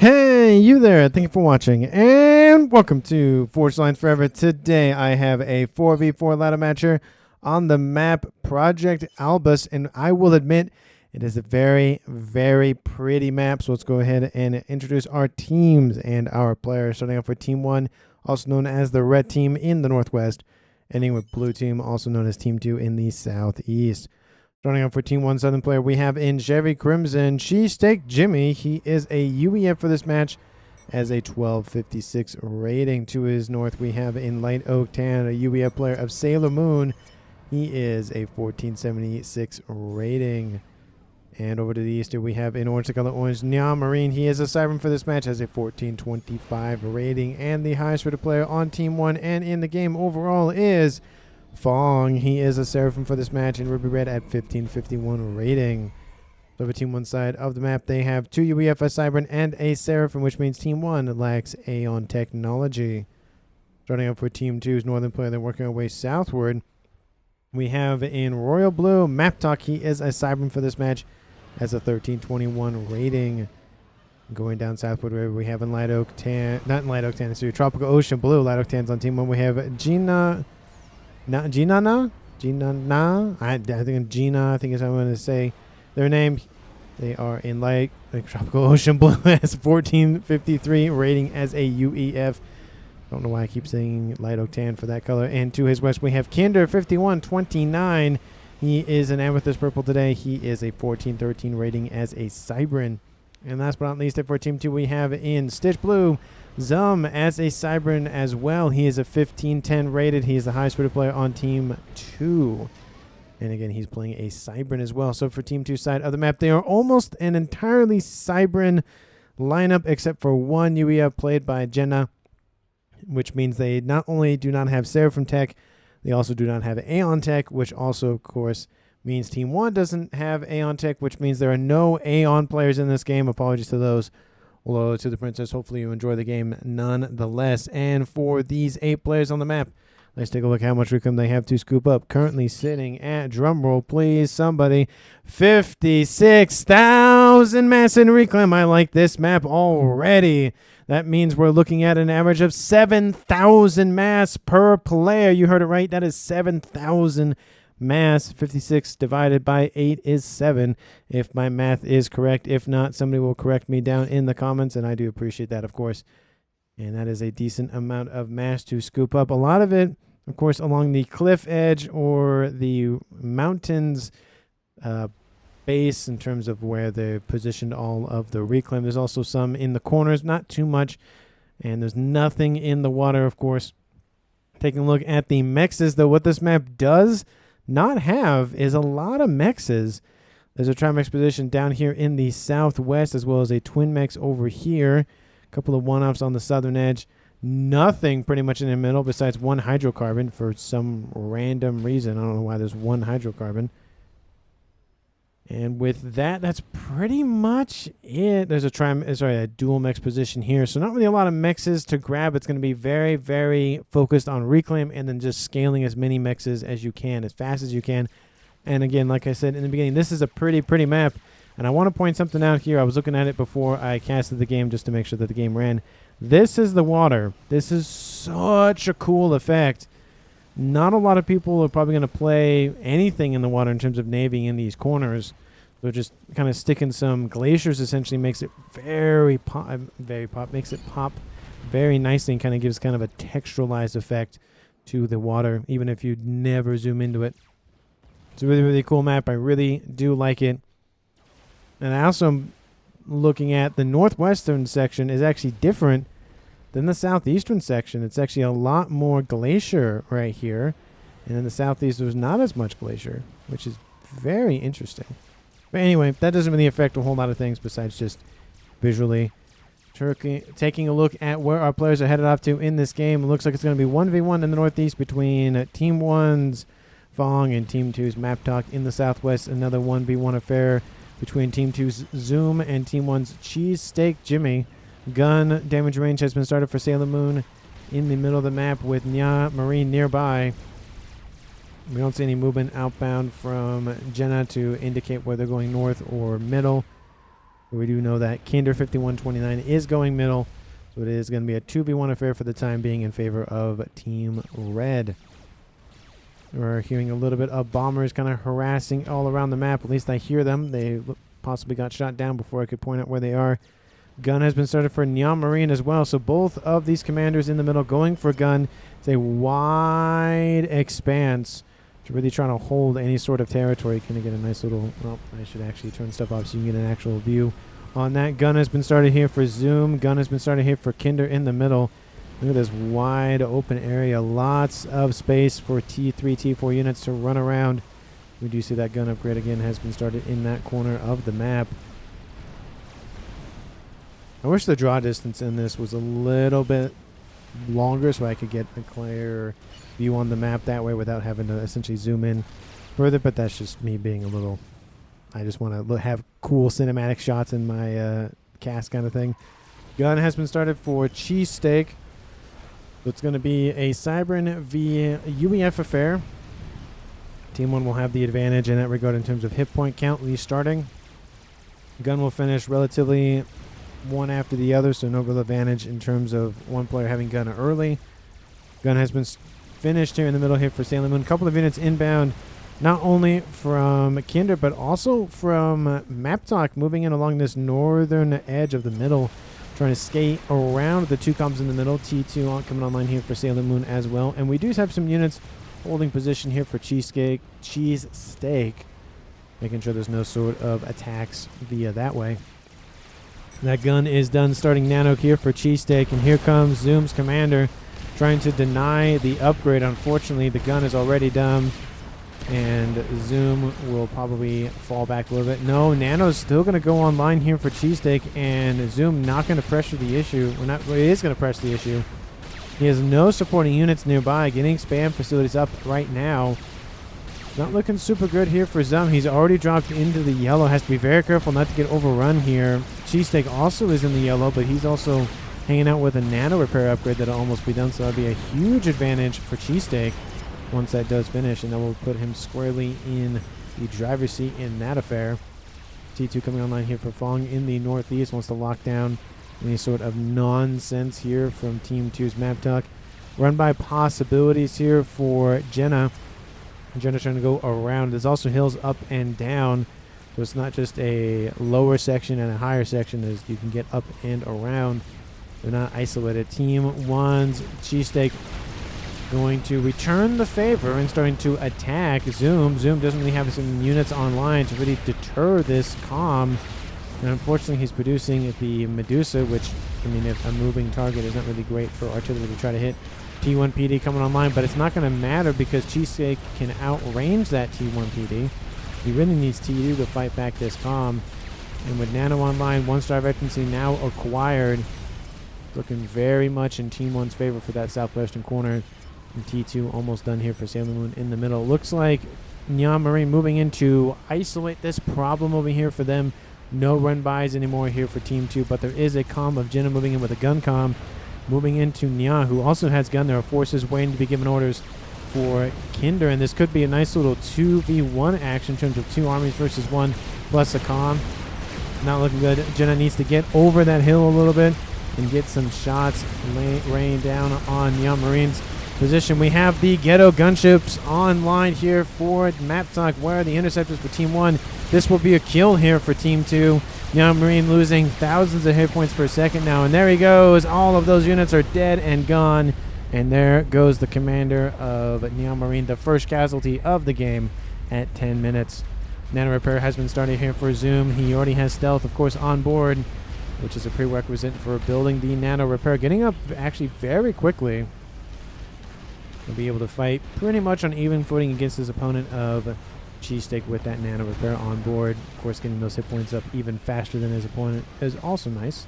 Hey, you there. Thank you for watching, and welcome to Forged Lines Forever. Today, I have a 4v4 ladder matcher on the map Project ALBUS, and I will admit, it is a very, very pretty map. So let's go ahead and introduce our teams and our players. Starting off with Team 1, also known as the Red Team in the Northwest. Ending with Blue Team, also known as Team 2 in the Southeast. Starting off with Team 1 Southern player, we have in Chevy Crimson, Cheesesteak Jimmy. He is a UEF for this match as a 1256 rating. To his north, we have in Light Oak Tan, a UEF player of Sailor Moon. He is a 1476 rating. And over to the east, we have in Orange, the color Orange, Nya Marine. He is a Siren for this match, has a 1425 rating. And the highest rated player on Team 1 and in the game overall is Fong. He is a Seraphim for this match in Ruby Red at 1551 rating. So over Team 1 side of the map, they have 2 UEF, a Cybern, and a Seraphim, which means Team 1 lacks Aeon technology. Starting up for Team 2's Northern player, they're working our way southward. We have in Royal Blue, Map Talk. He is a Cybern for this match, has a 1321 rating. Going down southward, where we have in Light Oak Tan, not in Light Oak Tan, it's Tropical Ocean Blue. Light Oak Tan's on Team 1. We have Gina. I think Gina, I think is how I'm going to say their name. They are in like Tropical Ocean Blue, has 1453 rating as a UEF. Don't know why I keep saying Light Oak Tan for that color. And to his west, we have Kinder 5129. He is an Amethyst Purple today. He is a 1413 rating as a Cybern. And last but not least, for Team 2, we have in Stitch Blue, Zum as a Cybern as well. He is a 1510 rated. He is the highest rated player on Team 2. And again, he's playing a Cybern as well. So for Team 2 side of the map, they are almost an entirely Cybern lineup, except for one UEF played by Jenna, which means they not only do not have Seraphim tech, they also do not have Aeon tech, which also, of course, means Team 1 doesn't have Aeon tech, which means there are no Aeon players in this game. Apologies to those. Hello to the princess. Hopefully you enjoy the game nonetheless. And for these 8 players on the map, let's take a look how much reclaim they have to scoop up. Currently sitting at, drumroll please, somebody, 56,000 mass in reclaim. I like this map already. That means we're looking at an average of 7,000 mass per player. You heard it right. That is 7,000 mass. 56 divided by 8 is 7, if my math is correct. If not, somebody will correct me down in the comments, and I do appreciate that, of course. And that is a decent amount of mass to scoop up. A lot of it, of course, along the cliff edge or the mountains base in terms of where they positioned all of the reclaim. There's also some in the corners, not too much, and there's nothing in the water, of course. Taking a look at the mexes, though, what this map does not have is a lot of mexes. There's a Trimex position down here in the southwest, as well as a Twin Mex over here. A couple of one-offs on the southern edge. Nothing pretty much in the middle besides one hydrocarbon for some random reason. I don't know why there's one hydrocarbon. And with that, that's pretty much it. There's a dual mex position here. So not really a lot of mexes to grab. It's going to be very, very focused on reclaim and then just scaling as many mexes as you can, as fast as you can. And again, like I said in the beginning, this is a pretty map. And I want to point something out here. I was looking at it before I casted the game just to make sure that the game ran. This is the water. This is such a cool effect. Not a lot of people are probably going to play anything in the water in terms of navy in these corners. So just kind of sticking some glaciers essentially makes it makes it pop very nicely and kind of gives kind of a texturalized effect to the water, even if you never zoom into it. It's a really, really cool map. I really do like it. And I also am looking at the northwestern section is actually different than the southeastern section. It's actually a lot more glacier right here. And in the southeast, there's not as much glacier, which is very interesting. But anyway, that doesn't really affect a whole lot of things besides just visually. Taking a look at where our players are headed off to in this game. It looks like it's going to be 1v1 in the northeast between Team 1's Fong and Team 2's Map Talk. In the southwest, another 1v1 affair between Team 2's Zoom and Team 1's Cheesesteak Jimmy. Gun damage range has been started for Sailor Moon in the middle of the map with Nya Marine nearby. We don't see any movement outbound from Jenna to indicate whether they're going north or middle. We do know that Kinder 5129 is going middle, so it is going to be a 2v1 affair for the time being in favor of Team Red. We're hearing a little bit of bombers kind of harassing all around the map. At least I hear them. They possibly got shot down before I could point out where they are. Gun has been started for Neon Marine as well. So both of these commanders in the middle going for gun. It's a wide expanse to really try to hold any sort of territory. Can I get a nice little... Well, I should actually turn stuff off so you can get an actual view on that. Gun has been started here for Zoom. Gun has been started here for Kinder in the middle. Look at this wide open area. Lots of space for T3, T4 units to run around. We do see that gun upgrade again has been started in that corner of the map. I wish the draw distance in this was a little bit longer so I could get a clear view on the map that way without having to essentially zoom in further, but that's just me being a little... I just want to have cool cinematic shots in my cast kind of thing. Gun has been started for Cheesesteak. So it's going to be a Cybern v UEF affair. Team 1 will have the advantage in that regard in terms of hit point count, at least starting. Gun will finish relatively one after the other, so no real advantage in terms of one player having gun early. Gun has been finished here in the middle here for Sailor Moon. A couple of units inbound, not only from Kinder, but also from Map Talk, moving in along this northern edge of the middle, trying to skate around the two comms in the middle. T2 coming online here for Sailor Moon as well. And we do have some units holding position here for Cheesesteak, making sure there's no sort of attacks via that way. That gun is done starting Nano here for Cheesesteak, and here comes Zoom's commander trying to deny the upgrade. Unfortunately, the gun is already done, and Zoom will probably fall back a little bit. No, Nano's still going to go online here for Cheesesteak, and Zoom not going to pressure the issue. Well, he is going to press the issue. He has no supporting units nearby, getting spam facilities up right now. It's not looking super good here for Zoom. He's already dropped into the yellow. Has to be very careful not to get overrun here. Cheesesteak also is in the yellow, but he's also hanging out with a nano repair upgrade that'll almost be done, so that'll be a huge advantage for Cheesesteak once that does finish, and that will put him squarely in the driver's seat in that affair. T2 coming online here for Fong in the northeast, wants to lock down any sort of nonsense here from Team 2's Map Talk. Run by possibilities here for Jenna. Jenna's trying to go around. There's also hills up and down, so it's not just a lower section and a higher section. There's, you can get up and around. They're not isolated. Team 1's Cheesesteak going to return the favor and starting to attack Zoom. Zoom doesn't really have some units online to really deter this comm. And unfortunately, he's producing the Medusa, which, I mean, if a moving target is not really great for artillery to try to hit. T1 PD coming online, but it's not going to matter because Cheesesteak can outrange that T1 PD. He really needs T2 to fight back this comm. And with Nano online, 1-star veterancy now acquired, looking very much in Team 1's favor for that southwestern corner. And T2 almost done here for Sailor Moon in the middle. Looks like Neon Marine moving in to isolate this problem over here for them. No run-bys anymore here for Team 2, but there is a comm of Jenna moving in with a gun comm. Moving into Nya, who also has gun. There are forces waiting to be given orders for Kinder, and this could be a nice little 2v1 action in terms of two armies versus one, plus a comm. Not looking good. Jenna needs to get over that hill a little bit and get some shots raining down on Nya Marine's position. We have the ghetto gunships online here for Map Talk. Where are the interceptors for Team 1? This will be a kill here for Team 2. Neon Marine losing thousands of hit points per second now. And there he goes. All of those units are dead and gone. And there goes the commander of Neon Marine, the first casualty of the game at 10 minutes. Nano repair has been started here for Zoom. He already has stealth, of course, on board, which is a prerequisite for building the nano repair. Getting up actually very quickly. He'll be able to fight pretty much on even footing against his opponent of Cheesesteak with that nano repair on board. Of course, getting those hit points up even faster than his opponent is also nice.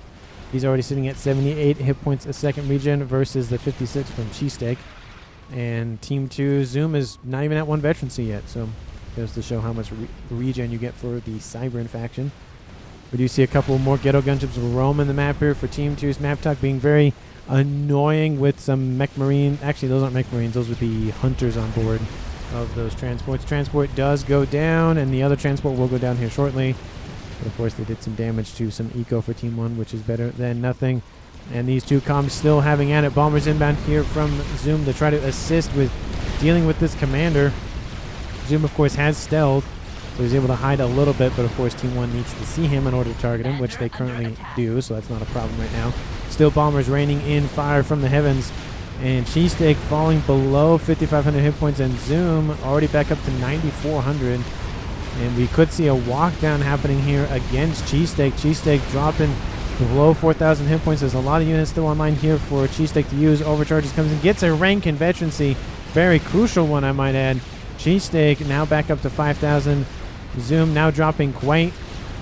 He's already sitting at 78 hit points a second regen versus the 56 from Cheesesteak. And Team 2, Zoom is not even at 1 veterancy yet, so goes to show how much regen you get for the Cybern faction. We do see a couple more ghetto gunships roaming the map here for Team 2's Map Talk, being very annoying with some mech marine. Actually, those aren't mech marines, those would be hunters on board of those transports. Transport does go down, and the other transport will go down here shortly. But of course, they did some damage to some eco for Team 1, which is better than nothing. And these two comms still having at it. Bombers inbound here from Zoom to try to assist with dealing with this commander. Zoom, of course, has stealth, so he's able to hide a little bit, but of course Team 1 needs to see him in order to target him, which they currently do, so that's not a problem right now. Still bombers raining in fire from the heavens, and Cheesesteak falling below 5,500 hit points, and Zoom already back up to 9,400. And we could see a walk down happening here against Cheesesteak. Cheesesteak dropping below 4,000 hit points. There's a lot of units still online here for Cheesesteak to use. Overcharges comes in, gets a rank in veterancy. Very crucial one, I might add. Cheesesteak now back up to 5,000. Zoom now dropping quite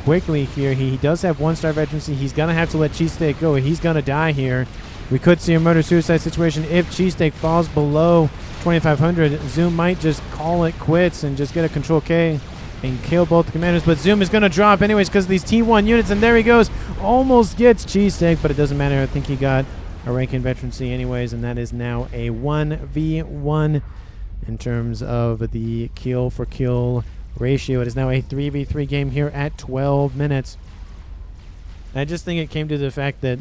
quickly here. He does have 1-star veterancy. He's going to have to let Cheesesteak go. He's going to die here. We could see a murder-suicide situation if Cheesesteak falls below 2,500. Zoom might just call it quits and just get a Control K and kill both the commanders. But Zoom is going to drop anyways because of these T1 units. And there he goes. Almost gets Cheesesteak, but it doesn't matter. I think he got a rank in veterancy anyways. And that is now a 1v1 in terms of the kill for kill ratio. It is now a 3v3 game here at 12 minutes. I just think it came to the fact that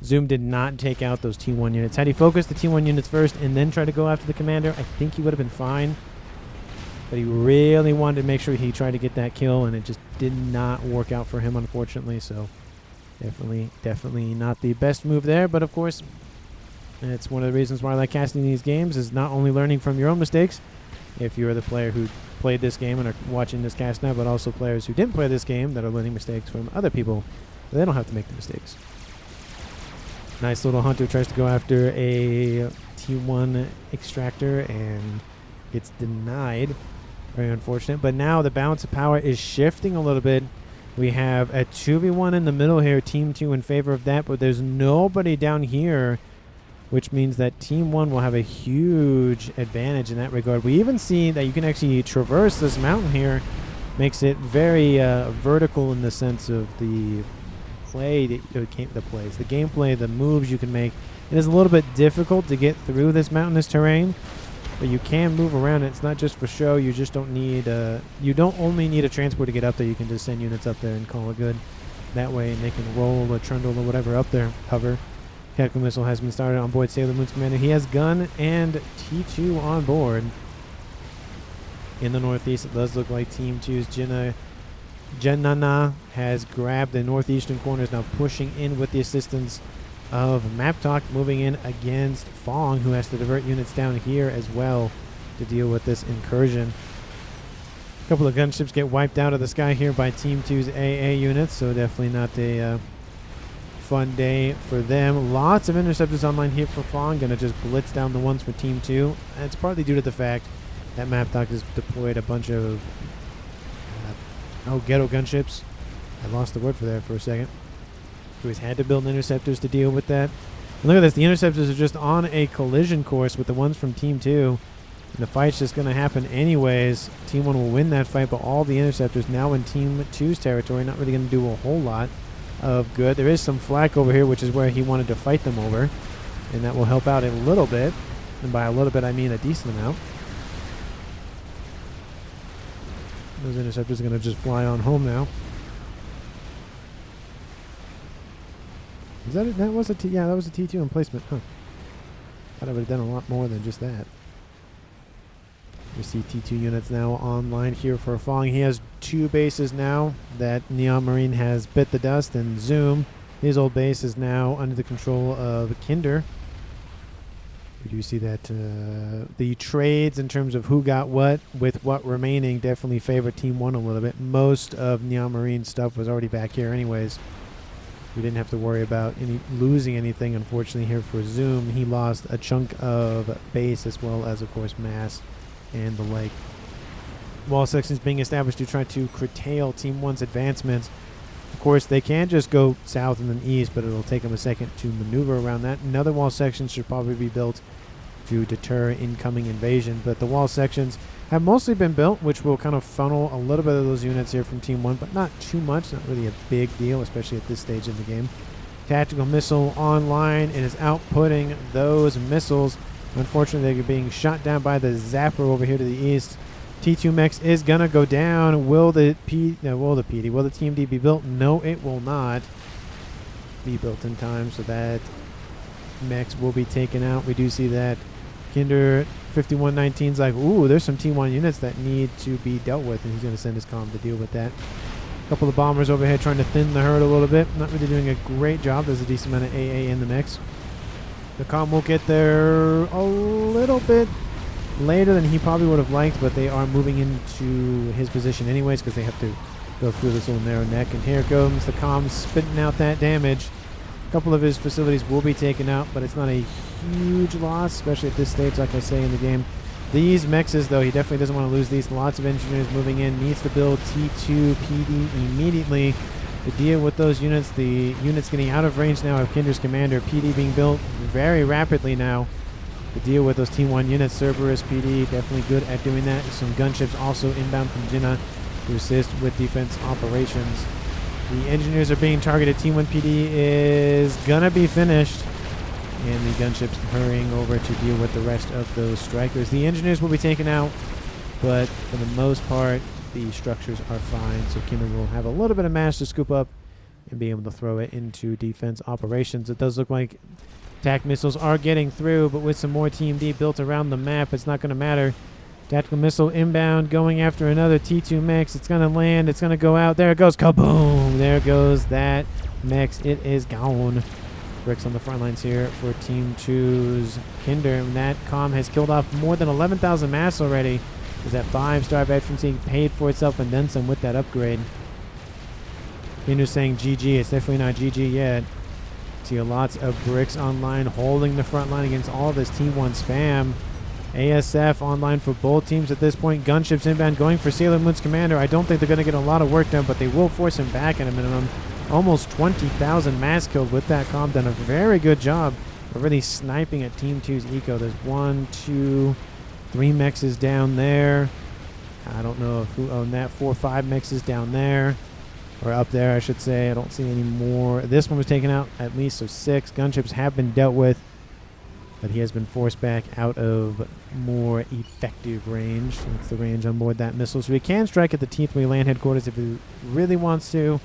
Zoom did not take out those T1 units. Had he focused the T1 units first and then tried to go after the commander, I think he would have been fine. But he really wanted to make sure he tried to get that kill, and it just did not work out for him, unfortunately. So definitely not the best move there. But of course, it's one of the reasons why I like casting these games, is not only learning from your own mistakes, if you're the player who played this game and are watching this cast now, but also players who didn't play this game that are learning mistakes from other people. So they don't have to make the mistakes. Nice little hunter tries to go after a T1 extractor and gets denied. Very unfortunate. But now the balance of power is shifting a little bit. We have a 2v1 in the middle here, Team 2 in favor of that, but there's nobody down here, which means that Team 1 will have a huge advantage in that regard. We even see that you can actually traverse this mountain here. Makes it very vertical in the sense of the gameplay, the moves you can make. It is a little bit difficult to get through this mountainous terrain, but you can move around it. It's not just for show. You just don't need you don't only need a transport to get up there. You can just send units up there and call it good. That way, and they can roll or trundle or whatever up there, hover. Tactical missile has been started on board Sailor Moon's commander. He has gun and T2 on board. In the northeast, it does look like Team 2's Jenana has grabbed the northeastern corners, now pushing in with the assistance of Map Talk, moving in against Fong, who has to divert units down here as well to deal with this incursion. A couple of gunships get wiped out of the sky here by Team 2's AA units, so definitely not a fun day for them. Lots of interceptors online here for Fong, gonna just blitz down the ones for Team 2. And it's partly due to the fact that Map Talk has deployed a bunch of ghetto gunships. I lost the word for that for a second. So he's had to build interceptors to deal with that. And look at this, the interceptors are just on a collision course with the ones from Team 2. And the fight's just going to happen anyways. Team 1 will win that fight, but all the interceptors now in Team 2's territory, not really going to do a whole lot of good. There is some flak over here, which is where he wanted to fight them over. And that will help out a little bit. And by a little bit, I mean a decent amount. Those interceptors are going to just fly on home now. Is that it? That was a yeah, that was a T2 emplacement. Huh. Thought I would have done a lot more than just that. We see T2 units now online here for Fong. He has 2 bases now that Neon Marine has bit the dust, and Zoom, his old base, is now under the control of Kinder. We do see that the trades in terms of who got what with what remaining definitely favor Team 1 a little bit. Most of Neon Marine's stuff was already back here anyways. We didn't have to worry about losing anything, unfortunately, here for Zoom. He lost a chunk of base as well as, of course, mass and the like. Wall sections being established to try to curtail Team 1's advancements. Of course, they can just go south and then east, but it'll take them a second to maneuver around that. Another wall section should probably be built to deter incoming invasion, but the wall sections have mostly been built, which will kind of funnel a little bit of those units here from Team 1, but not too much, not really a big deal, especially at this stage in the game. Tactical missile online and is outputting those missiles. Unfortunately, they're being shot down by the zapper over here to the east. T2 mechs is gonna go down. Will the TMD be built? No, it will not be built in time, so that mechs will be taken out. We do see that Kinder 5119's like, ooh, there's some T1 units that need to be dealt with, and he's going to send his comm to deal with that. A couple of bombers overhead trying to thin the herd a little bit. Not really doing a great job. There's a decent amount of AA in the mix. The comm will get there a little bit later than he probably would have liked, but they are moving into his position anyways because they have to go through this little narrow neck. And here comes the comm spitting out that damage. A couple of his facilities will be taken out, but it's not a huge loss, especially at this stage, like I say in the game. These mexes, though, he definitely doesn't want to lose these. Lots of engineers moving in. Needs to build T2 PD immediately to deal with those units. The units getting out of range now of Kinder's commander. PD being built very rapidly now to deal with those T1 units. Cerberus PD definitely good at doing that. Some gunships also inbound from Jinnah to assist with defense operations. The engineers are being targeted. T1 PD is gonna be finished, and the gunships hurrying over to deal with the rest of those strikers. The engineers will be taken out, but for the most part, the structures are fine. So Kinder will have a little bit of mass to scoop up and be able to throw it into defense operations. It does look like attack missiles are getting through, but with some more TMD built around the map, it's not going to matter. Tactical missile inbound, going after another T2 mech. It's going to land. It's going to go out. There it goes. Kaboom! There goes that mech. It is gone. Bricks on the front lines here for Team 2's Kinder. And that comm has killed off more than 11,000 mass already. Is that 5-star veterancy paid for itself and then some with that upgrade. Kinder's saying GG. It's definitely not GG yet. See lots of bricks online holding the front line against all this T1 spam. ASF online for both teams at this point. Gunships inbound going for Sailor Moon's commander. I don't think they're going to get a lot of work done, but they will force him back at a minimum. Almost 20,000 mass killed with that comm. Done a very good job of really sniping at Team 2's eco. There's 1, 2, 3 mexes down there. I don't know if who owned that. 4 or 5 mexes down there. Or up there, I should say. I don't see any more. This one was taken out at least, so 6. Gunships have been dealt with, but he has been forced back out of more effective range. That's the range on board that missile. So he can strike at the T3 land headquarters if he really wants to,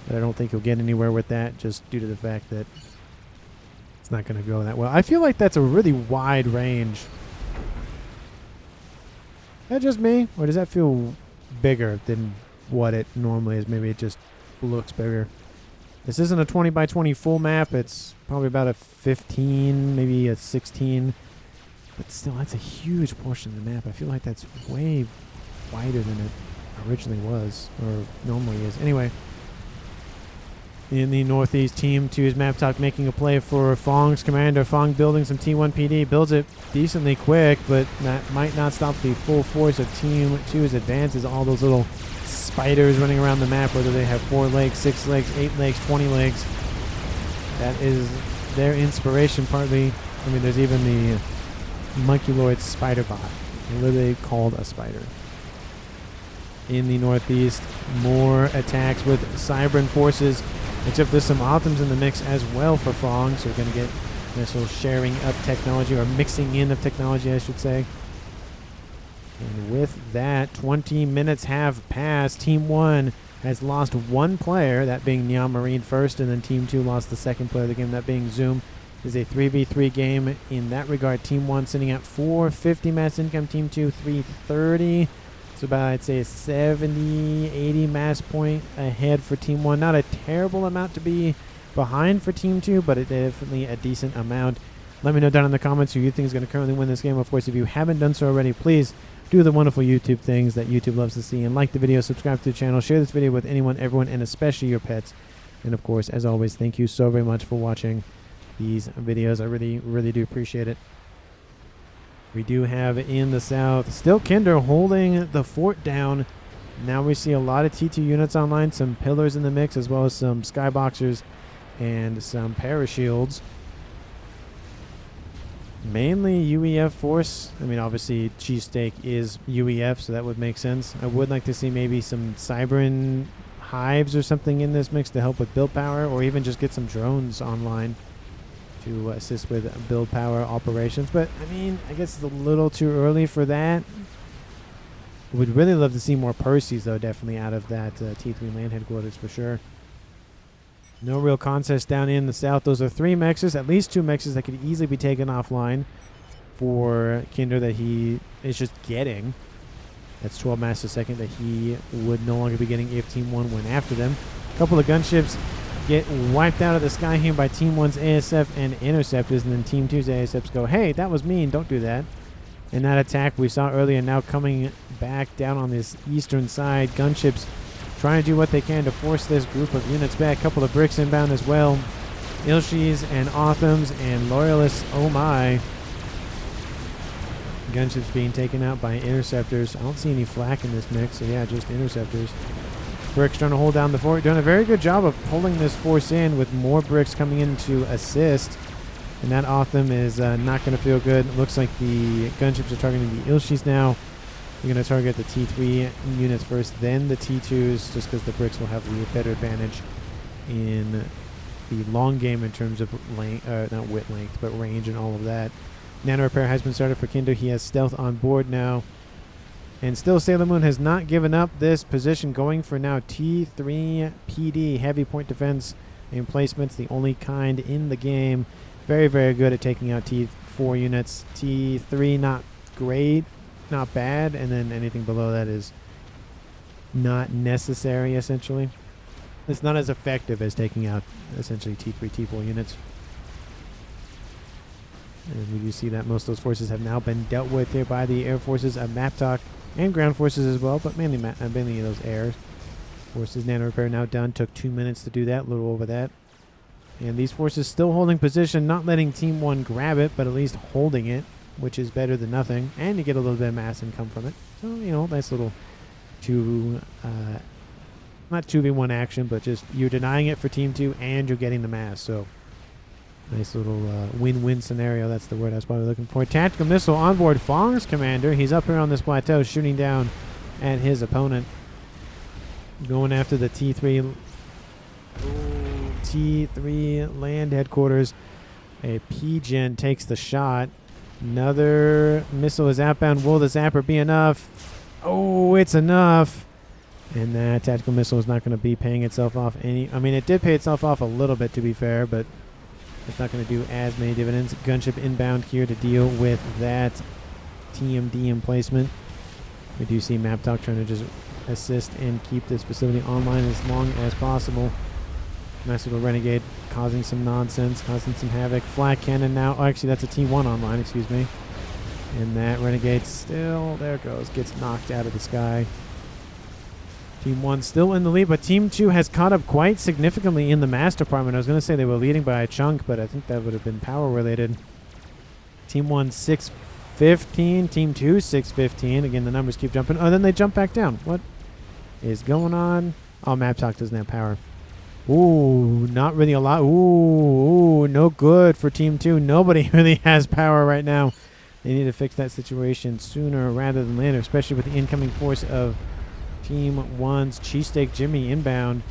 but I don't think he'll get anywhere with that just due to the fact that it's not going to go that well. I feel like that's a really wide range. Is that just me, or does that feel bigger than what it normally is? Maybe it just looks bigger. This isn't a 20 by 20 full map. It's probably about a 15, maybe a 16. But still, that's a huge portion of the map. I feel like that's way wider than it originally was, or normally is. Anyway, in the northeast, Team 2's map top making a play for Fong's commander. Fong building some T1 PD. Builds it decently quick, but that might not stop the full force of Team 2's advances. All those little spiders running around the map, whether they have 4 legs, 6 legs, 8 legs, 20 legs. That is their inspiration partly. I mean, there's even the Monkeloid spider bot, literally called a spider. In the northeast, more attacks with Cybran forces, except there's some Optims in the mix as well for Fong, so we're going to get missile sharing of technology, or mixing in of technology, I should say. And with that, 20 minutes have passed. Team 1 has lost 1 player, that being Neon Marine first, and then Team 2 lost the second player of the game, that being Zoom. It is a 3v3 game in that regard. Team 1 sitting at 450 mass income, Team 2 330. So about, I'd say, a 70, 80 mass point ahead for Team 1. Not a terrible amount to be behind for Team 2, but it definitely a decent amount. Let me know down in the comments who you think is going to currently win this game. Of course, if you haven't done so already, please do the wonderful YouTube things that YouTube loves to see, and like the video, subscribe to the channel, share this video with anyone, everyone, and especially your pets. And of course, as always, thank you so very much for watching these videos. I really, really do appreciate it. We do have in the south still Kinder holding the fort down. Now we see a lot of T2 units online, some pillars in the mix, as well as some skyboxers and some parashields. Mainly UEF force. I mean, obviously Cheesesteak is UEF, so that would make sense. I would like to see maybe some Cybran hives or something in this mix to help with build power, or even just get some drones online to assist with build power operations. But I mean, I guess it's a little too early for that. Would really love to see more Percys, though, definitely out of that T3 land headquarters for sure. No real contest down in the south. Those are 3 mexes, at least 2 mexes that could easily be taken offline for Kinder that he is just getting. That's 12 mass a second that he would no longer be getting if Team 1 went after them. A couple of gunships get wiped out of the sky here by Team 1's ASF and interceptors, and then Team 2's ASFs go, hey, that was mean, don't do that. And that attack we saw earlier now coming back down on this eastern side. Gunships trying to do what they can to force this group of units back. A couple of bricks inbound as well. Ilshis and Authams and Loyalists, oh my. Gunships being taken out by interceptors. I don't see any flak in this mix, so yeah, just interceptors. Bricks trying to hold down the fort. Doing a very good job of pulling this force in with more bricks coming in to assist. And that Autham is not going to feel good. Looks like the gunships are targeting the Ilshis now. You're going to target the T3 units first, then the T2s, just because the bricks will have the better advantage in the long game in terms of length, not width length, but range and all of that. Nano repair has been started for Kindo. He has stealth on board now. And still Sailor Moon has not given up this position, going for now T3 PD, heavy point defense emplacements, the only kind in the game. Very, very good at taking out T4 units. T3, not great, not bad. And then anything below that is not necessary, essentially. It's not as effective as taking out, essentially, T3, T4 units. And we do see that most of those forces have now been dealt with here by the air forces of Maptalk and ground forces as well, but mainly those air forces. Nano repair now done. Took 2 minutes to do that, a little over that. And these forces still holding position, not letting Team 1 grab it, but at least holding it, which is better than nothing. And you get a little bit of mass income from it. So, you know, nice little not 2v1 action, but just you're denying it for Team 2 and you're getting the mass. So, nice little win-win scenario. That's the word I was probably looking for. Tactical missile on board Fong's commander. He's up here on this plateau shooting down at his opponent. Going after the T3 land headquarters. A P-Gen takes the shot. Another missile is outbound. Will the zapper be enough? Oh, it's enough. And that tactical missile is not going to be paying itself off any. I mean, it did pay itself off a little bit, to be fair, but it's not going to do as many dividends. Gunship inbound here to deal with that TMD emplacement. We do see Maptalk trying to just assist and keep this facility online as long as possible. Nice little Renegade causing some nonsense, causing some havoc. Flak cannon now. Oh, actually, that's a T1 online, excuse me. And that Renegade still, there it goes, gets knocked out of the sky. Team 1 still in the lead, but Team 2 has caught up quite significantly in the mass department. I was going to say they were leading by a chunk, but I think that would have been power related. Team 1 615, Team 2 615. Again, the numbers keep jumping. Oh, then they jump back down. What is going on? Oh, Maptalk doesn't have power. Ooh, not really a lot. Ooh, no good for Team 2. Nobody really has power right now. They need to fix that situation sooner rather than later, especially with the incoming force of Team 1's Cheesesteak Jimmy inbound.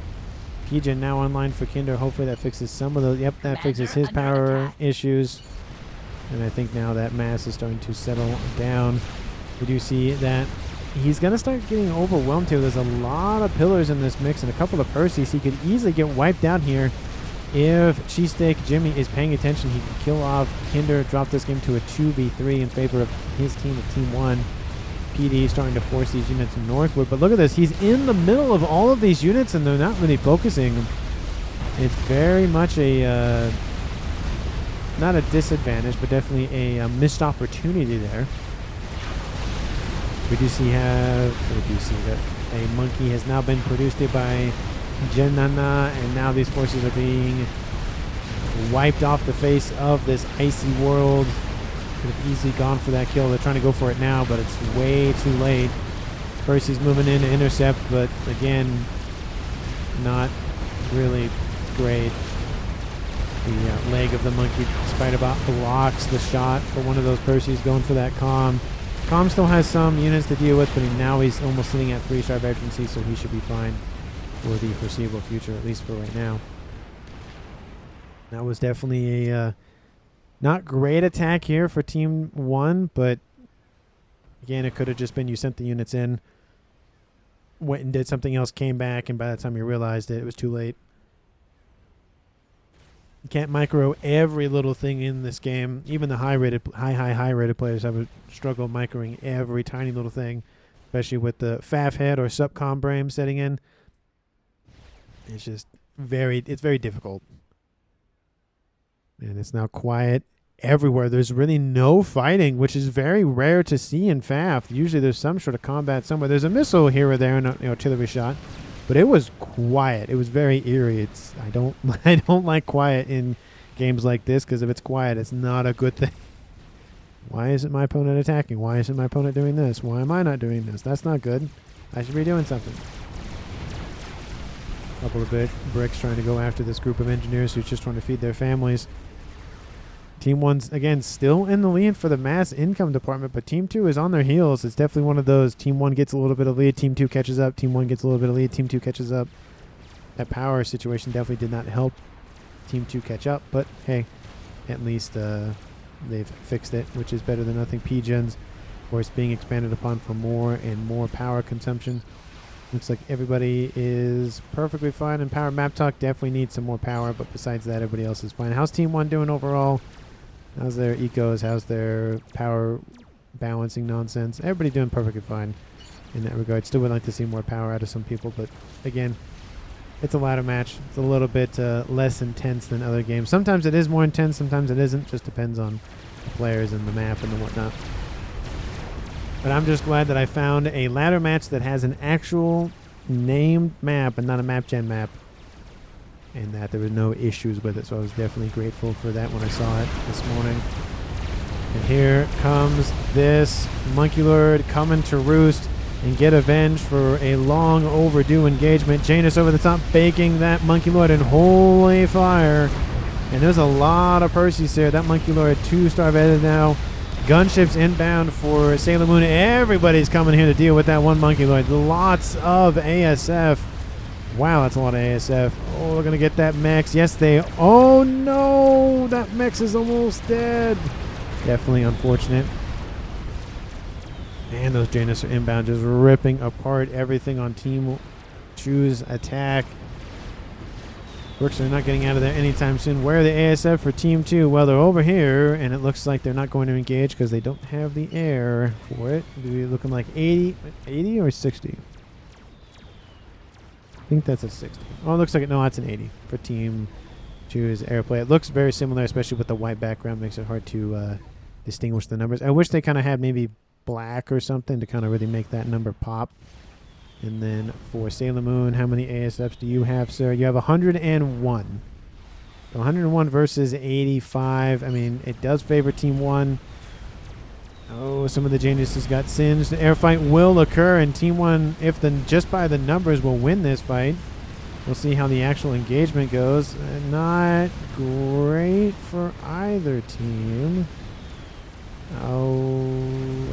Pigeon now online for Kinder. Hopefully that fixes some of those. Yep, that fixes his power issues. And I think now that mass is starting to settle down. We do see that he's going to start getting overwhelmed here. There's a lot of pillars in this mix and a couple of Percys. He could easily get wiped out here if Cheesesteak Jimmy is paying attention. He can kill off Kinder, drop this game to a 2v3 in favor of his team of Team 1. PD starting to force these units northward. But look at this. He's in the middle of all of these units and they're not really focusing. It's very much a, not a disadvantage, but definitely a missed opportunity there. We do see that a monkey has now been produced here by Jenana, and now these forces are being wiped off the face of this icy world. Could have easily gone for that kill. They're trying to go for it now, but it's way too late. Percy's moving in to intercept, but again, not really great. The leg of the monkey spider bot blocks the shot for one of those Percys going for that comm. Comm still has some units to deal with, but now he's almost sitting at 3-star veterancy, so he should be fine for the foreseeable future, at least for right now. That was definitely a not great attack here for Team 1, but Again, it could have just been you sent the units in, went and did something else, came back, and by the time you realized it was too late. You can't micro every little thing in this game. Even the high rated players have a struggle microing every tiny little thing, especially with the FAF head or subcom brain setting in. It's just very difficult. And it's now quiet everywhere. There's really no fighting, which is very rare to see in FAF. Usually there's some sort of combat somewhere. There's a missile here or there and an artillery shot, but it was quiet. It was very eerie. I don't like quiet in games like this, because if it's quiet, it's not a good thing. Why isn't my opponent attacking? Why isn't my opponent doing this? Why am I not doing this? That's not good. I should be doing something. A couple of bricks trying to go after this group of engineers who's just trying to feed their families. Team 1's, again, still in the lead for the mass income department, but Team 2 is on their heels. It's definitely one of those. Team 1 gets a little bit of lead. Team 2 catches up. Team 1 gets a little bit of lead. Team 2 catches up. That power situation definitely did not help Team 2 catch up, but hey, at least they've fixed it, which is better than nothing. P-gens, of course, being expanded upon for more and more power consumption. Looks like everybody is perfectly fine, and Power Map Talk definitely needs some more power, but besides that, everybody else is fine. How's Team 1 doing overall? How's their ecos? How's their power balancing nonsense? Everybody doing perfectly fine in that regard. Still would like to see more power out of some people, but again, it's a ladder match. It's a little bit less intense than other games. Sometimes it is more intense, sometimes it isn't. Just depends on the players and the map and the whatnot. But I'm just glad that I found a ladder match that has an actual named map and not a map gen map, and that there were no issues with it. So I was definitely grateful for that when I saw it this morning. And here comes this Monkey Lord coming to roost and get avenged for a long overdue engagement. Janus over the top, baking that Monkey Lord in holy fire. And there's a lot of Perseus there. That Monkey Lord 2-star vetted now. Gunships inbound for Sailor Moon. Everybody's coming here to deal with that one Monkey Lord. Lots of ASF. Wow, that's a lot of ASF. Oh, we're going to get that Mex. Yes, they... Oh, no! That Mex is almost dead. Definitely unfortunate. And those Janus are inbound, just ripping apart everything on Team 2's attack. Looks they're not getting out of there anytime soon. Where are the ASF for Team 2? Well, they're over here, and it looks like they're not going to engage because they don't have the air for it. They're looking like 80 or 60? I think that's a 60. Oh, it looks like it. No, that's an 80 for Team 2's airplay. It looks very similar, especially with the white background. Makes it hard to distinguish the numbers. I wish they kind of had maybe black or something to kind of really make that number pop. And then for Sailor Moon, how many ASFs do you have, sir? You have 101. 101 versus 85. I mean, it does favor Team 1. Oh, some of the Januses got singed. The air fight will occur, and Team 1, if just by the numbers, will win this fight. We'll see how the actual engagement goes. Not great for either team. Oh,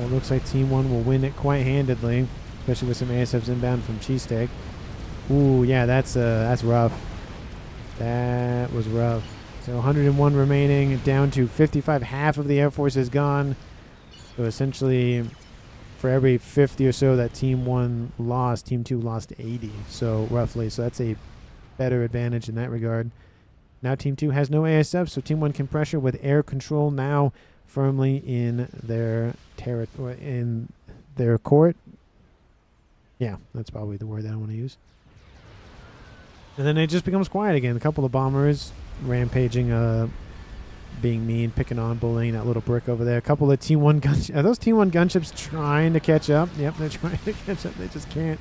it looks like Team 1 will win it quite handedly, especially with some ASFs inbound from Cheesesteak. Ooh, yeah, that's rough. That was rough. So 101 remaining, down to 55. Half of the Air Force is gone. So essentially, for every 50 or so that Team 1 lost, Team 2 lost 80. So roughly, so that's a better advantage in that regard. Now Team 2 has no ASF, so Team 1 can pressure with air control now firmly in their territory, in their court. Yeah, that's probably the word that I want to use. And then it just becomes quiet again. A couple of bombers rampaging, being mean, picking on, bullying that little brick over there. A couple of Team 1 gunships. Are those Team 1 gunships trying to catch up? Yep, they're trying to catch up. They just can't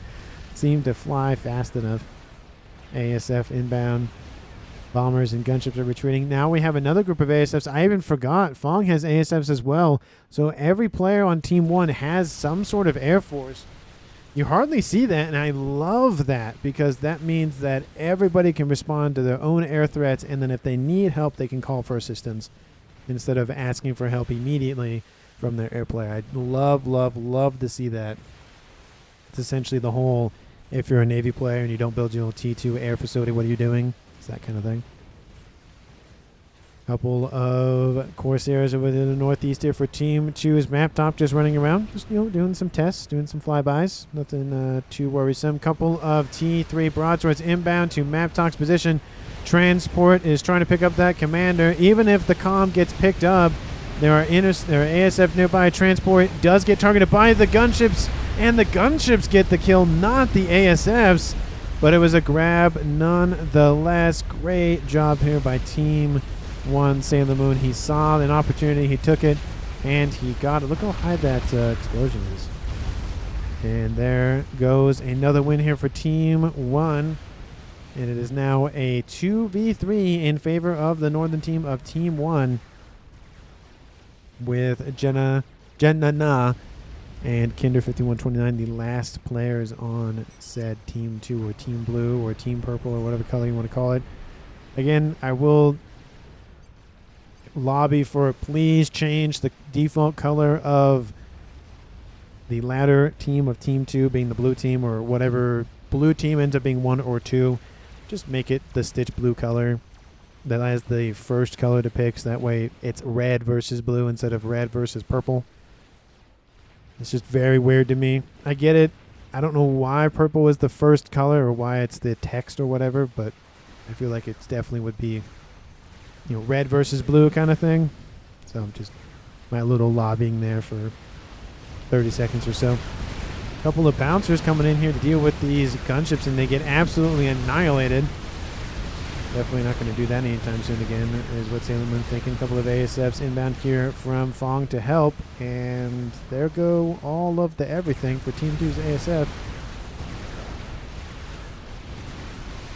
seem to fly fast enough. ASF inbound. Bombers and gunships are retreating. Now we have another group of ASFs. I even forgot. Fong has ASFs as well. So every player on Team 1 has some sort of Air Force. You hardly see that, and I love that, because that means that everybody can respond to their own air threats, and then if they need help, they can call for assistance instead of asking for help immediately from their air player. I love, love, love to see that. It's essentially the whole, if you're a Navy player and you don't build your own T2 air facility, what are you doing? It's that kind of thing. Couple of Corsairs over in the northeast here for Team 2's map top, just running around, just doing some tests, doing some flybys, nothing too worrisome. Couple of T3 broadswords inbound to map top's position. Transport is trying to pick up that commander. Even if the comm gets picked up, there are ASF nearby. Transport does get targeted by the gunships, and the gunships get the kill, not the ASFs. But it was a grab nonetheless. Great job here by Team 1 Sailor Moon. He saw an opportunity, he took it, and he got it. Look how high that explosion is. And there goes another win here for Team 1. And it is now a 2v3 in favor of the northern team of Team 1, with Jenna and Kinder5129, the last players on said Team 2 or Team Blue or Team Purple or whatever color you want to call it. Again, I will lobby for please change the default color of the latter team of Team 2 being the blue team, or whatever blue team ends up being 1 or 2. Just make it the Stitch blue color. That has the first color to pick, so that way it's red versus blue instead of red versus purple. It's just very weird to me. I get it. I don't know why purple is the first color or why it's the text or whatever, but I feel like it definitely would be, red versus blue kind of thing. So just my little lobbying there for 30 seconds or so. Couple of bouncers coming in here to deal with these gunships, and they get absolutely annihilated. Definitely not going to do that anytime soon again, is what Sailor Moon's thinking. Couple of ASFs inbound here from Fong to help, and there go all of the everything for Team 2's ASF.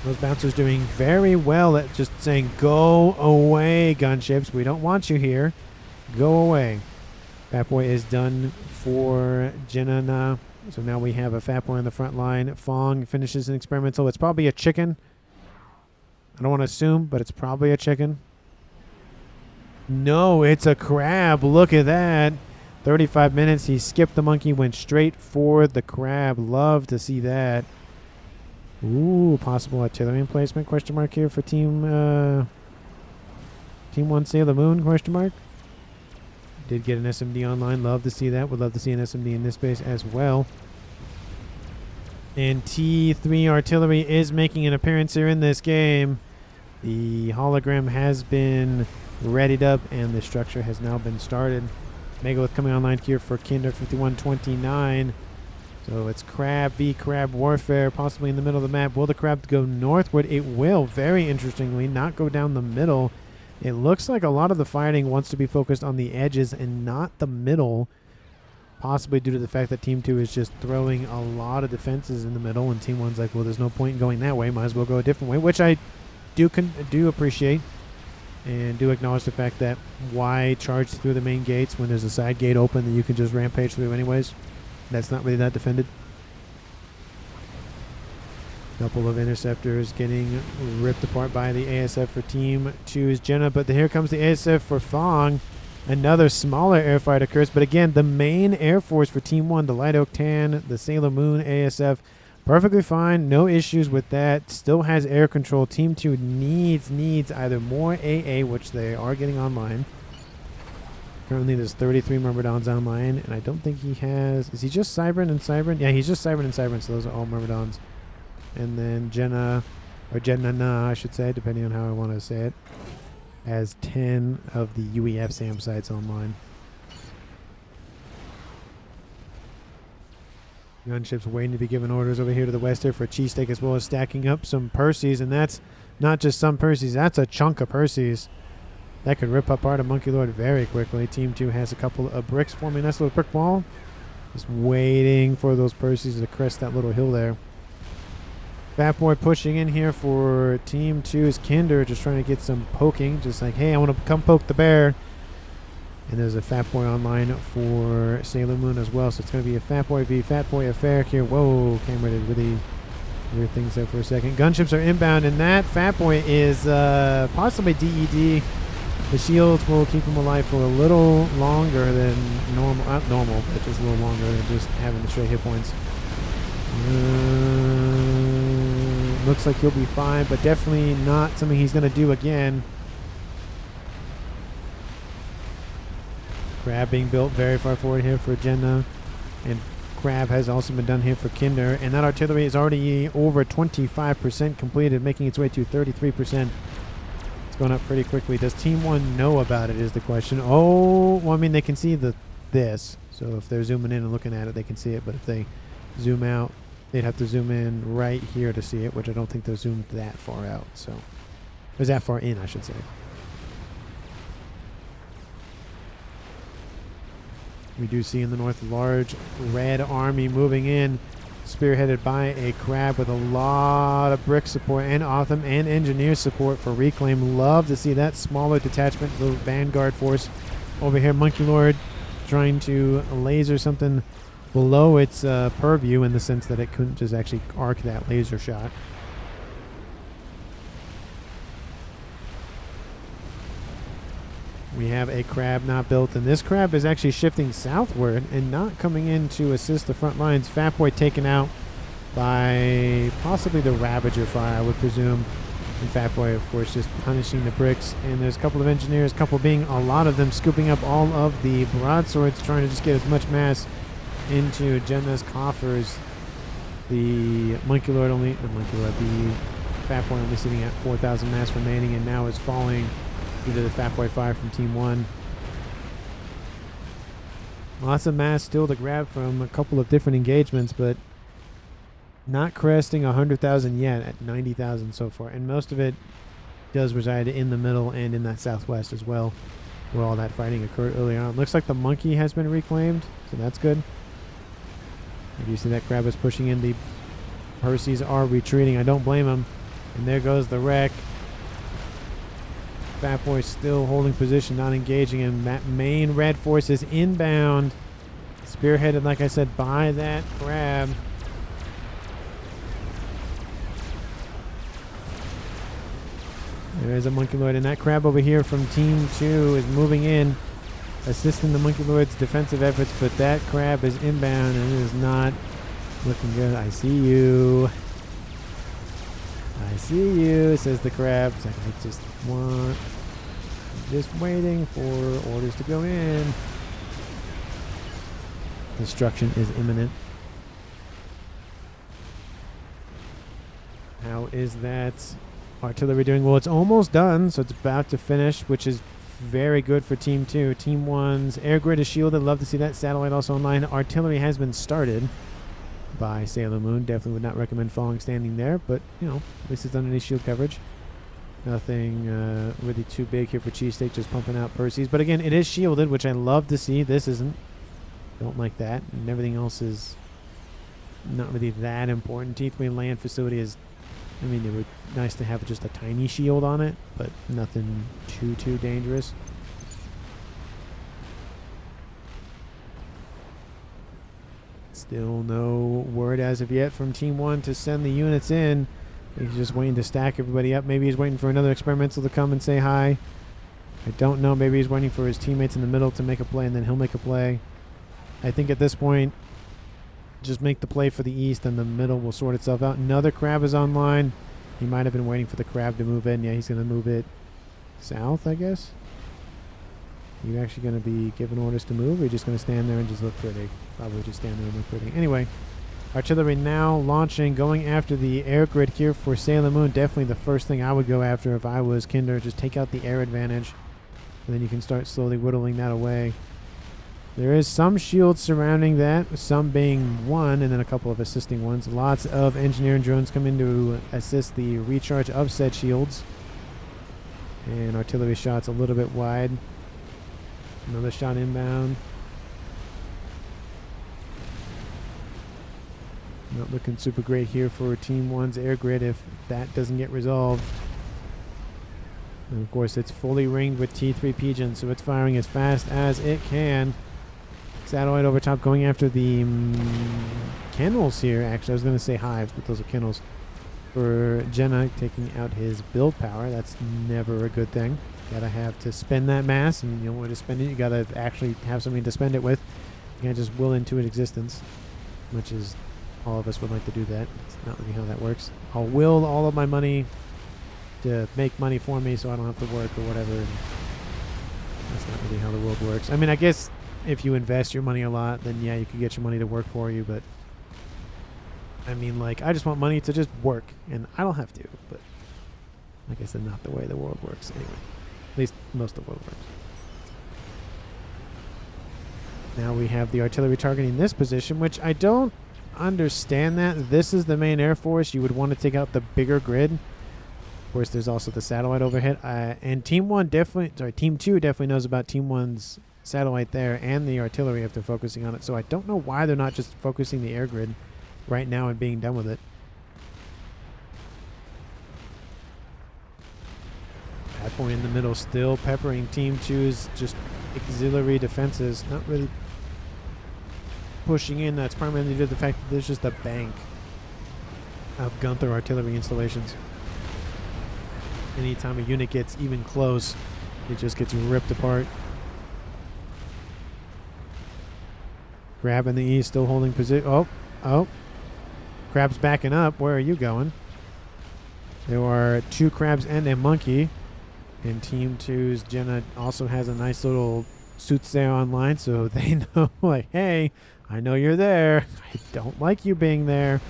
Those bouncers doing very well at just saying, go away, gunships. We don't want you here. Go away. Fat Boy is done for Jinana. So now we have a Fat Boy on the front line. Fong finishes an experimental. It's probably a chicken. I don't want to assume, but it's probably a chicken. No, it's a crab. Look at that. 35 minutes. He skipped the monkey, went straight for the crab. Love to see that. Ooh, possible artillery emplacement, question mark here for Team 1 Sailor Moon, question mark. Did get an SMD online. Love to see that. Would love to see an SMD in this base as well. And T3 artillery is making an appearance here in this game. The hologram has been readied up, and the structure has now been started. Megalith coming online here for Kinder5129. So it's crab v crab warfare, possibly in the middle of the map. Will the crab go northward? It will, very interestingly, not go down the middle. It looks like a lot of the fighting wants to be focused on the edges and not the middle, possibly due to the fact that Team 2 is just throwing a lot of defenses in the middle, and Team 1's like, well, there's no point in going that way. Might as well go a different way, which I do appreciate, and do acknowledge the fact that why charge through the main gates when there's a side gate open that you can just rampage through anyways. That's not really that defended. Couple of interceptors getting ripped apart by the ASF for Team 2's Jenna, but here comes the ASF for Fong. Another smaller airfight occurs, but again, the main air force for Team 1, the Light Oak Tan, the Sailor Moon ASF, perfectly fine, no issues with that. Still has air control. Team 2 needs either more AA, which they are getting online. Currently, there's 33 Myrmidons online, and I don't think he has... Is he just Cybran and Cybran? Yeah, he's just Cybran and Cybran, so those are all Myrmidons. And then Jenna, or Jenna, I should say, depending on how I want to say it, has 10 of the UEF SAM sites online. Gunships waiting to be given orders over here to the west here for Cheesesteak, as well as stacking up some Perseus, and that's not just some Perseus, that's a chunk of Perseus. That could rip apart a Monkey Lord very quickly. Team 2 has a couple of bricks forming a nice little brick wall. Just waiting for those Perseus to crest that little hill there. Fat Boy pushing in here for Team 2's Kinder, just trying to get some poking. Just like, hey, I want to come poke the bear. And there's a Fat Boy online for Sailor Moon as well. So it's going to be a Fat Boy v Fat Boy affair here. Whoa, camera did really weird things there for a second. Gunships are inbound, and that Fat Boy is possibly DED. The shields will keep him alive for a little longer than normal. Not normal, but just a little longer than just having the straight hit points. Looks like he'll be fine, but definitely not something he's going to do again. Crab being built very far forward here for Jenna. And Crab has also been done here for Kinder. And that artillery is already over 25% completed, making its way to 33%. It's going up pretty quickly. Does Team 1 know about it is the question. Oh, well, I mean, they can see this. So if they're zooming in and looking at it, they can see it. But if they zoom out, they'd have to zoom in right here to see it, which I don't think they're zoomed that far out. So, or that far in, I should say. We do see in the north a large red army moving in, spearheaded by a Crab with a lot of brick support and Otham and engineer support for Reclaim. Love to see that smaller detachment, the Vanguard force over here. Monkey Lord trying to laser something below its purview in the sense that it couldn't just actually arc that laser shot. We have a Crab not built, and this Crab is actually shifting southward and not coming in to assist the front lines. Fat Boy taken out by possibly the Ravager fire, I would presume. And Fat Boy, of course, just punishing the bricks. And there's a couple of engineers, couple being a lot of them, scooping up all of the broadswords, trying to just get as much mass into Jenna's coffers. The Monkey Lord the Fat Boy only sitting at 4,000 mass remaining, and now is falling due to the Fat Boy fire from Team 1. Lots of mass still to grab from a couple of different engagements, but not cresting 100,000 yet at 90,000 so far. And most of it does reside in the middle and in that southwest as well, where all that fighting occurred early on. Looks like the Monkey has been reclaimed, so that's good. You see that Crab is pushing in. The Percy's are retreating. I don't blame him. And there goes the wreck. Fat Boy still holding position, not engaging, and that main red force is inbound. Spearheaded, like I said, by that Crab. There's a Monkey Lord, and that Crab over here from Team 2 is moving in, assisting the Monkey Lord's defensive efforts, but that Crab is inbound, and it is not looking good. I see you. I see you, says the Crab. It's like, I'm just waiting for orders to go in. Destruction is imminent. How is that artillery doing? Well, it's almost done, so it's about to finish, which is very good for Team 2. Team 1's air grid is shielded. Love to see that. Satellite also online. Artillery has been started by Sailor Moon. Definitely would not recommend falling standing there, but, you know, at least it's underneath shield coverage. Nothing really too big here for Cheesesteak, just pumping out Percy's. But again, it is shielded, which I love to see. This isn't. Don't like that. And everything else is not really that important. Teethway land facility is, I mean, it would be nice to have just a tiny shield on it, but nothing too dangerous. Still no word as of yet from Team 1 to send the units in. He's just waiting to stack everybody up. Maybe he's waiting for another experimental to come and say hi. I don't know. Maybe he's waiting for his teammates in the middle to make a play, and then he'll make a play. I think at this point, just make the play for the east, and the middle will sort itself out. Another Crab is online. He might have been waiting for the Crab to move in. Yeah, he's going to move it south, I guess. Are you actually going to be giving orders to move, or are you just going to stand there and just look pretty? Probably just stand there and look pretty. Anyway, artillery now launching, going after the air grid here for Sailor Moon. Definitely the first thing I would go after if I was Kinder. Just take out the air advantage, and then you can start slowly whittling that away. There is some shields surrounding that, some being one, and then a couple of assisting ones. Lots of engineering drones come in to assist the recharge of said shields. And artillery shots a little bit wide. Another shot inbound. Not looking super great here for Team 1's air grid if that doesn't get resolved. And of course, it's fully ringed with T3 Pigeons, so it's firing as fast as it can. Satellite over top going after the kennels here. Actually, I was going to say hives, but those are kennels. For Jenna taking out his build power. That's never a good thing. Gotta have to spend that mass, and you don't want to spend it. You gotta actually have something to spend it with. You can't just will into existence, which is all of us would like to do that. It's not really how that works. I'll will all of my money to make money for me so I don't have to work or whatever. And that's not really how the world works. I mean, I guess if you invest your money a lot, then yeah, you can get your money to work for you. But I mean, like, I just want money to just work, and I don't have to. But like I said, not the way the world works anyway. At least most of the world works. Now we have the artillery targeting this position, which I don't understand that. This is the main Air Force. You would want to take out the bigger grid. Of course, there's also the satellite overhead. And Team 2 definitely knows about Team 1's satellite there and the artillery if they're focusing on it. So I don't know why they're not just focusing the air grid right now and being done with it. That point in the middle still peppering Team 2's just auxiliary defenses. Not really pushing in. That's primarily due to the fact that there's just a bank of Gunther artillery installations. Anytime a unit gets even close, it just gets ripped apart. Crab in the east still holding position. Oh. Crab's backing up. Where are you going? There are 2 crabs and a monkey. And Team 2's Jenna also has a nice little soothsayer online, so they know, like, hey, I know you're there. I don't like you being there.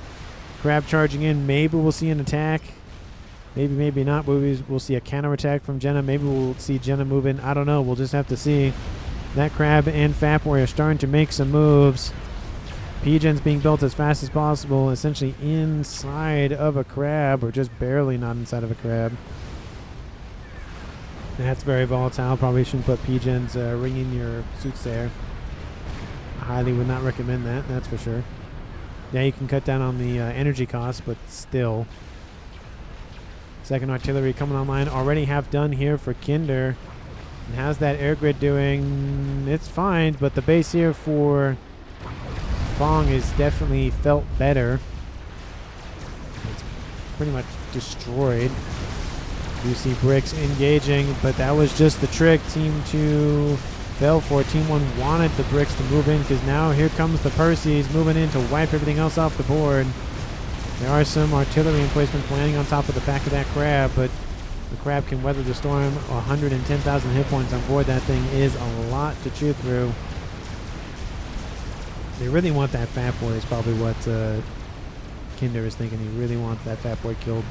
Crab charging in. Maybe we'll see an attack. Maybe not. We'll see a counterattack from Jenna. Maybe we'll see Jenna move in. I don't know. We'll just have to see. That crab and FAF Boy are starting to make some moves. P-Gen's being built as fast as possible, essentially inside of a crab, or just barely not inside of a crab. That's very volatile. Probably shouldn't put P-Gen's ring in your soothsayer. Highly would not recommend that, that's for sure. Yeah, you can cut down on the energy costs, but still. Second artillery coming online. Already half done here for Kinder. And how's that air grid doing? It's fine, but the base here for Bong is definitely felt better. It's pretty much destroyed. You see bricks engaging, but that was just the trick. Team 2 fell for. Team 1 wanted the bricks to move in, because now here comes the Percy's moving in to wipe everything else off the board. There are some artillery emplacements landing on top of the back of that crab, but the crab can weather the storm. 110,000 hit points on board. That thing is a lot to chew through. They really want that FAF Boy is probably what Kinder is thinking. He really wants that FAF Boy killed.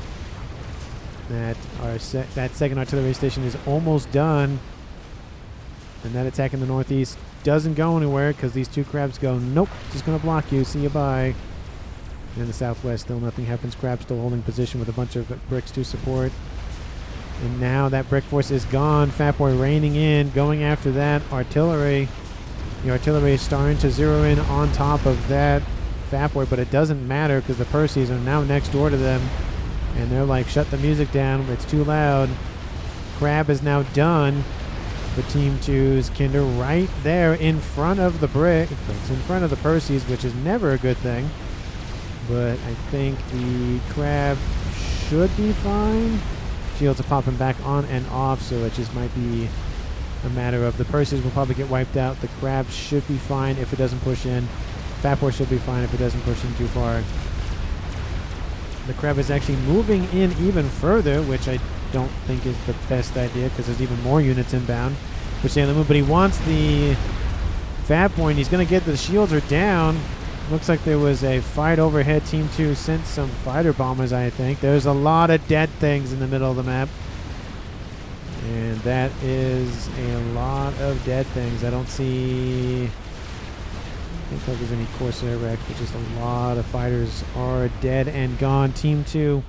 That second artillery station is almost done. And that attack in the northeast doesn't go anywhere, because these 2 crabs go, nope, just going to block you. See you, bye. And in the southwest, still nothing happens. Crab still holding position with a bunch of bricks to support. And now that brick force is gone. FAF Boy raining in, going after that artillery. The artillery is starting to zero in on top of that FAF Boy, but it doesn't matter, because the Percys are now next door to them. And they're like, shut the music down, it's too loud. Crab is now done. For Team 2's Kinder right there in front of the bricks, in front of the Percys, which is never a good thing. But I think the crab should be fine. Shields are popping back on and off, so it just might be a matter of the Percys will probably get wiped out. The crab should be fine if it doesn't push in. FAF Boy should be fine if it doesn't push in too far. The crab is actually moving in even further, which I don't think is the best idea, because there's even more units inbound for Sailor Moon. But he wants the FAF Boy, and he's going to get the shields are down. Looks like there was a fight overhead. Team 2 sent some fighter bombers, I think. There's a lot of dead things in the middle of the map. And that is a lot of dead things. I don't think there's any Corsair wrecks, but just a lot of fighters are dead and gone. Team 2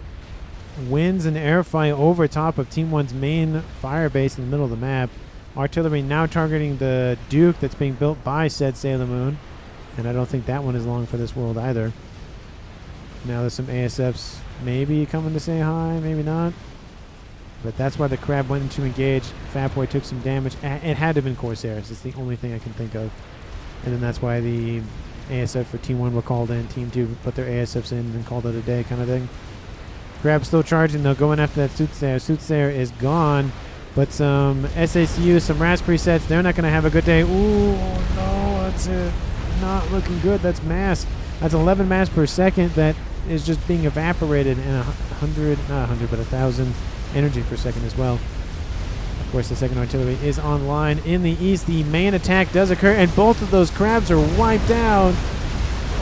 wins an air fight over top of Team 1's main fire base in the middle of the map. Artillery now targeting the Duke that's being built by said Sailor Moon. And I don't think that one is long for this world either. Now there's some ASFs maybe coming to say hi, maybe not. But that's why the crab went into engage. FAF Boy took some damage. It had to have been Corsairs. It's the only thing I can think of. And then that's why the ASF for Team 1 were called in. Team 2 put their ASFs in and called it a day kind of thing. Crab's still charging though, going after that Soothsayer. Soothsayer is gone. But some SACU, some RAS presets, they're not going to have a good day. Ooh, oh no, that's it. Not looking good. That's mass. That's 11 mass per second that is just being evaporated, and 1,000 energy per second as well. Of course, the second artillery is online. In the east, the main attack does occur, and both of those crabs are wiped out.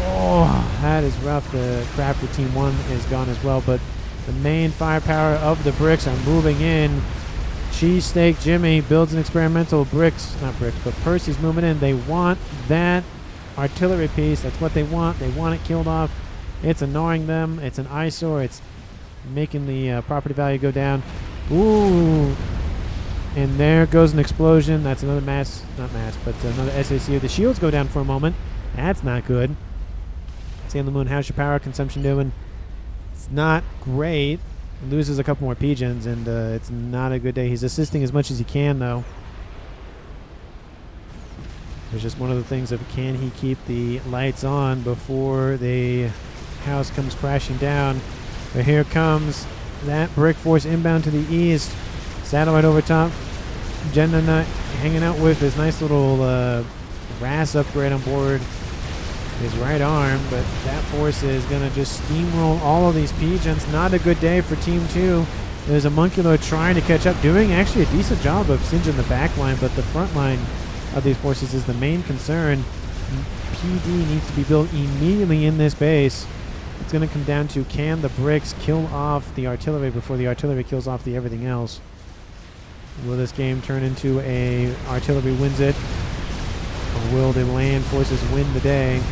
Oh, that is rough. The crab for Team 1 is gone as well, but the main firepower of the bricks are moving in. Cheesesteak Jimmy builds an experimental not bricks, but Percy's moving in. They want that artillery piece. That's what they want. They want it killed off. It's annoying them. It's an eyesore. It's making the property value go down. Ooh. And there goes an explosion. That's another not mass, but another SACU. The shields go down for a moment. That's not good. Sailor Moon, how's your power consumption doing? It's not great. Loses a couple more pigeons, and it's not a good day. He's assisting as much as he can, though. There's just one of the things of, can he keep the lights on before the house comes crashing down? But here comes that brick force inbound to the east. Satellite over top. Jenna hanging out with his nice little RAS upgrade on board. His right arm, but that force is going to just steamroll all of these pigeons. Not a good day for Team 2. There's a Monkey trying to catch up, doing actually a decent job of singeing the back line, but the front line of these forces is the main concern. PD needs to be built immediately in this base. It's going to come down to, can the bricks kill off the artillery before the artillery kills off the everything else? Will this game turn into a artillery wins it? Or will the land forces win the day?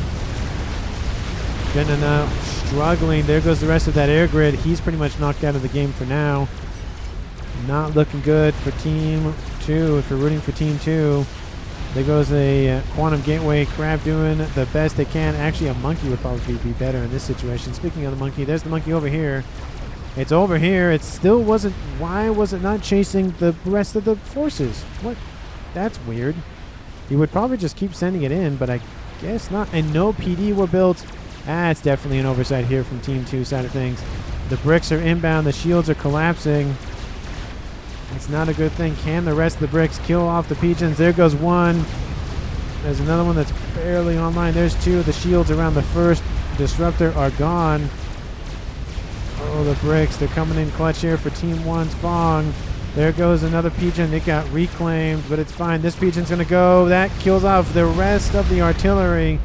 Jenna struggling. There goes the rest of that air grid. He's pretty much knocked out of the game for now. Not looking good for Team 2. If you're rooting for Team 2, there goes a Quantum Gateway. Crab doing the best they can. Actually, a monkey would probably be better in this situation. Speaking of the monkey, there's the monkey over here. It's over here. It still wasn't. Why was it not chasing the rest of the forces? What? That's weird. You would probably just keep sending it in, but I guess not. And no PD were built. That's definitely an oversight here from Team 2 side of things. The bricks are inbound. The shields are collapsing. It's not a good thing. Can the rest of the bricks kill off the pigeons? There goes one. There's another one that's barely online. There's two. The shields around the first disruptor are gone. Oh, the bricks. They're coming in clutch here for Team 1's Fong. There goes another pigeon. It got reclaimed, but it's fine. This pigeon's going to go. That kills off the rest of the artillery.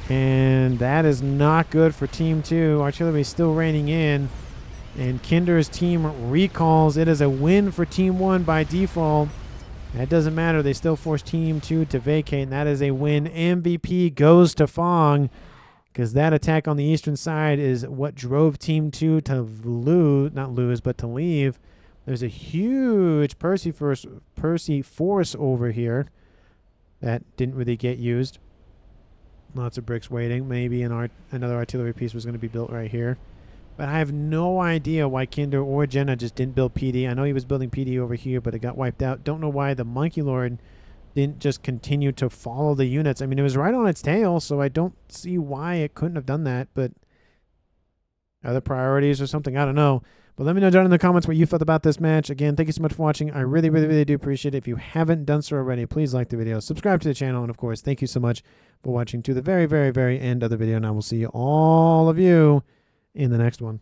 And that is not good for Team 2. Artillery is still raining in. And Kinder's team recalls. It is a win for Team 1 by default. That doesn't matter. They still force Team 2 to vacate, and that is a win. MVP goes to Fong, because that attack on the eastern side is what drove Team 2 to to leave. There's a huge Percy force over here that didn't really get used. Lots of bricks waiting. Maybe another artillery piece was going to be built right here. But I have no idea why Kinder or Jenna just didn't build PD. I know he was building PD over here, but it got wiped out. Don't know why the Monkey Lord didn't just continue to follow the units. I mean, it was right on its tail, so I don't see why it couldn't have done that. But other priorities or something, I don't know. But let me know down in the comments what you thought about this match. Again, thank you so much for watching. I really, really, really do appreciate it. If you haven't done so already, please like the video, subscribe to the channel, and of course, thank you so much for watching to the very, very, very end of the video. And I will see all of you in the next one.